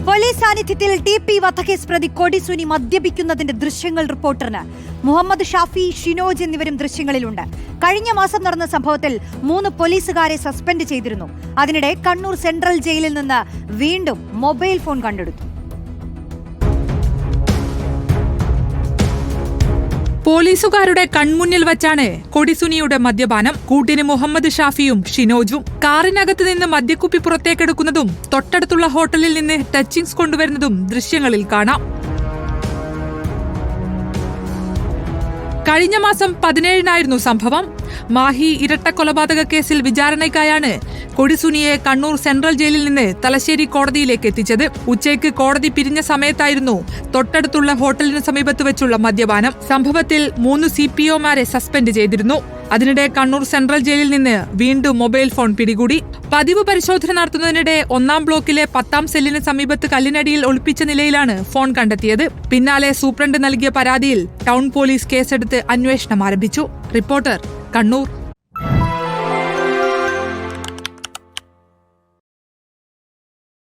Police സാന്നിധ്യത്തിൽ TP വധക്കേസ് പ്രതി കൊടിസുനി മദ്യപിക്കുന്നതിന്റെ ദൃശ്യങ്ങൾ റിപ്പോർട്ടറിന്. മുഹമ്മദ് ഷാഫി, ഷിനോജ് എന്നിവരും ദൃശ്യങ്ങളിലുണ്ട്. കഴിഞ്ഞ മാസം നടന്ന സംഭവത്തിൽ 3 പോലീസുകാരെ സസ്പെൻഡ് ചെയ്തിരുന്നു. അതിനിടെ കണ്ണൂർ സെൻട്രൽ ജയിലിൽ നിന്ന് വീണ്ടും മൊബൈൽ ഫോൺ കണ്ടെടുത്തു. പോലീസുകാരുടെ കൺമുന്നിൽ വച്ചാണ് കൊടിസുനിയുടെ മദ്യപാനം. കൂട്ടിന് മുഹമ്മദ് ഷാഫിയും ഷിനോജും. കാറിനകത്ത് നിന്ന് മദ്യക്കുപ്പി പുറത്തേക്കെടുക്കുന്നതും തൊട്ടടുത്തുള്ള ഹോട്ടലിൽ നിന്ന് ടച്ചിങ്സ് കൊണ്ടുവരുന്നതും ദൃശ്യങ്ങളിൽ കാണാം. കഴിഞ്ഞ മാസം 17-നായിരുന്നു സംഭവം. മാഹി ഇരട്ട കൊലപാതക കേസിൽ വിചാരണയ്ക്കായാണ് കൊടിസുനിയെ കണ്ണൂർ സെൻട്രൽ ജയിലിൽ നിന്ന് തലശ്ശേരി കോടതിയിലേക്ക് എത്തിച്ചത്. ഉച്ചയ്ക്ക് കോടതി പിരിഞ്ഞ സമയത്തായിരുന്നു തൊട്ടടുത്തുള്ള ഹോട്ടലിന് സമീപത്ത് വെച്ചുള്ള മദ്യപാനം. സംഭവത്തിൽ 3 CPOമാരെ സസ്പെൻഡ് ചെയ്തിരുന്നു. അതിനിടെ കണ്ണൂർ സെൻട്രൽ ജയിലിൽ നിന്ന് വീണ്ടും മൊബൈൽ ഫോൺ പിടികൂടി. പതിവ് പരിശോധന നടത്തുന്നതിനിടെ 1-ാം ബ്ലോക്കിലെ 10-ാം സെല്ലിന് സമീപത്ത് കല്ലിനടിയിൽ ഒളിപ്പിച്ച നിലയിലാണ് ഫോൺ കണ്ടെത്തിയത്. പിന്നാലെ സൂപ്രണ്ട് നൽകിയ പരാതിയിൽ ടൗൺ പോലീസ് കേസെടുത്ത് അന്വേഷണം ആരംഭിച്ചു. റിപ്പോർട്ടർ, കണ്ണൂർ.